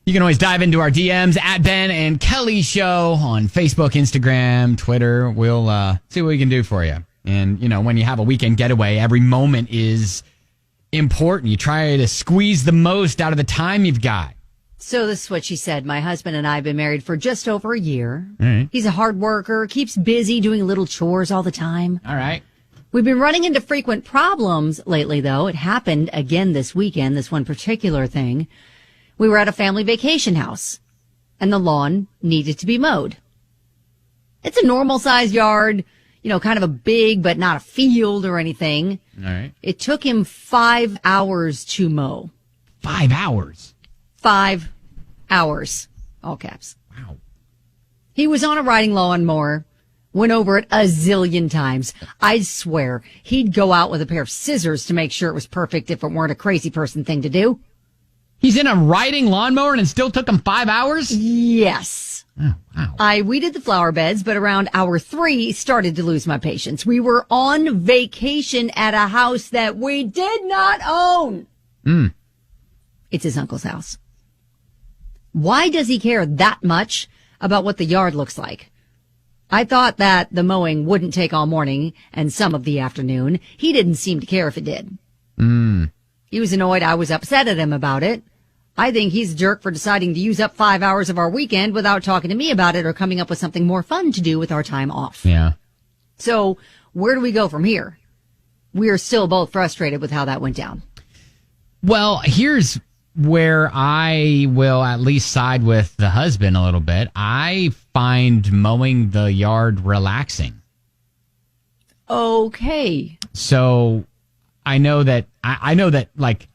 You can always dive into our DMs at Ben and Kelly Show on Facebook, Instagram, Twitter. We'll see what we can do for you. And, when you have a weekend getaway, every moment is important. You try to squeeze the most out of the time you've got. So this is what she said. My husband and I have been married for just over a year. All right. He's a hard worker, keeps busy doing little chores all the time. All right. We've been running into frequent problems lately, though. It happened again this weekend, this one particular thing. We were at a family vacation house, and the lawn needed to be mowed. It's a normal-sized yard, kind of a big, but not a field or anything. All right. It took him 5 hours to mow. 5 hours? 5 hours. All caps. Wow. He was on a riding lawnmower, went over it a zillion times. I swear he'd go out with a pair of scissors to make sure it was perfect if it weren't a crazy person thing to do. He's in a riding lawnmower and it still took him 5 hours? Yes. Oh, wow. I weeded the flower beds, but around hour 3 started to lose my patience. We were on vacation at a house that we did not own. It's his uncle's house. Why does he care that much about what the yard looks like? I thought that the mowing wouldn't take all morning and some of the afternoon. He didn't seem to care if it did. He was annoyed I was upset at him about it. I think he's a jerk for deciding to use up 5 hours of our weekend without talking to me about it or coming up with something more fun to do with our time off. Yeah. So where do we go from here? We are still both frustrated with how that went down. Well, here's where I will at least side with the husband a little bit. I find mowing the yard relaxing. Okay. So I know that like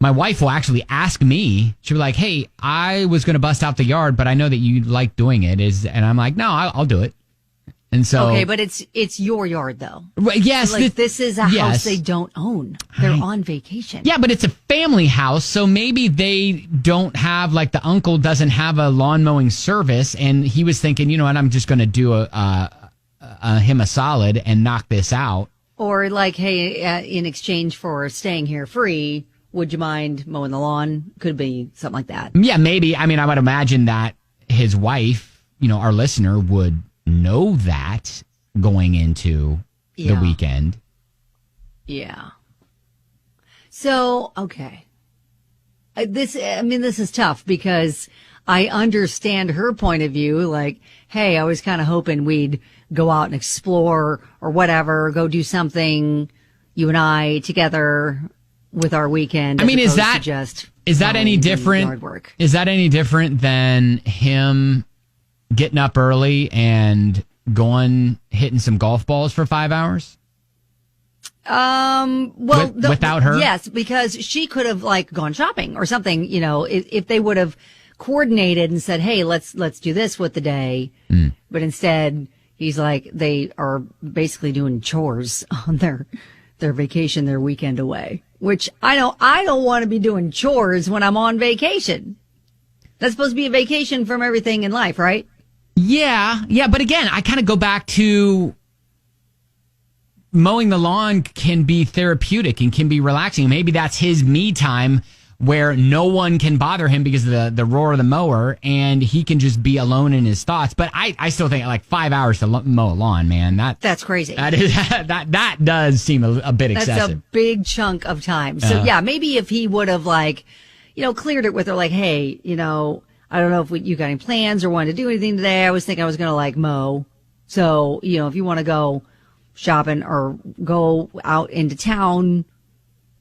my wife will actually ask me, she'll be like, hey, I was going to bust out the yard, but I know that you like doing it. And I'm like, no, I'll do it. And so. Okay, but it's your yard though. Yes. Like this is a house they don't own. They're on vacation. Yeah, but it's a family house. So maybe they don't have, like the uncle doesn't have a lawn mowing service. And he was thinking, you know what, I'm just going to do him a solid and knock this out. Or like, hey, in exchange for staying here free, would you mind mowing the lawn? Could be something like that. Yeah, maybe. I mean, I would imagine that his wife, our listener, would know that going into the weekend. Yeah. So, okay. This is tough because I understand her point of view. Like, hey, I was kind of hoping we'd go out and explore or whatever, go do something, you and I together with our weekend. I mean, is that any different? Yard work. Is that any different than him getting up early and hitting some golf balls for 5 hours? Well, without her? Yes, because she could have gone shopping or something, if they would have coordinated and said, hey, let's do this with the day. But instead he's like, they are basically doing chores on their vacation, their weekend away, which I don't want to be doing chores when I'm on vacation. That's supposed to be a vacation from everything in life, right? Yeah. But again, I kind of go back to mowing the lawn can be therapeutic and can be relaxing. Maybe that's his me time where no one can bother him because of the roar of the mower and he can just be alone in his thoughts. But I still think 5 hours to mow a lawn, man, that's crazy. That does seem a bit excessive. That's a big chunk of time. So yeah, maybe if he would have cleared it with her, hey, I don't know if you got any plans or wanted to do anything today. I was thinking I was going to mow. So, if you want to go shopping or go out into town,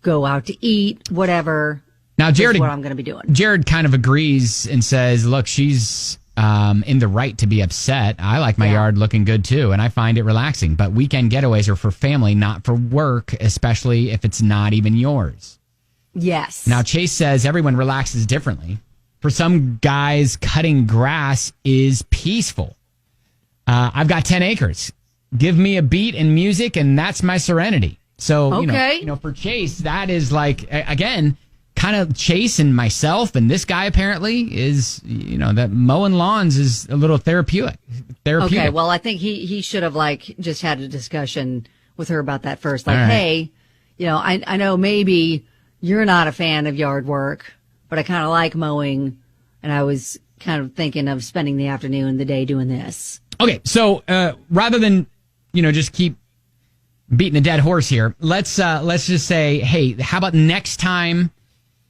go out to eat, whatever. Now, Jared, is what I'm going to be doing. Jared kind of agrees and says, look, she's in the right to be upset. I like my yard looking good too, and I find it relaxing. But weekend getaways are for family, not for work, especially if it's not even yours. Yes. Now, Chase says everyone relaxes differently. For some guys, cutting grass is peaceful. I've got 10 acres. Give me a beat and music, and that's my serenity. So, for Chase, that is again, kind of Chase and myself, and this guy apparently is, that mowing lawns is a little therapeutic. Okay, well, I think he should have just had a discussion with her about that first. All right. Hey, I know maybe you're not a fan of yard work, but I kind of like mowing. And I was kind of thinking of spending the afternoon, the day doing this. Okay, so rather than, just keep beating a dead horse here, let's just say, hey, how about next time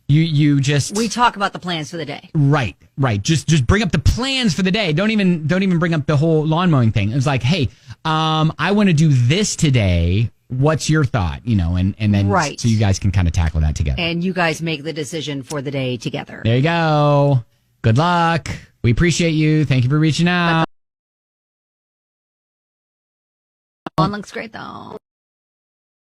you just we talk about the plans for the day. Right. Just bring up the plans for the day. Don't even bring up the whole lawn mowing thing. It's like, hey, I want to do this today. What's your thought? And then so you guys can kind of tackle that together. And you guys make the decision for the day together. There you go. Good luck. We appreciate you. Thank you for reaching out. Lawn looks great though.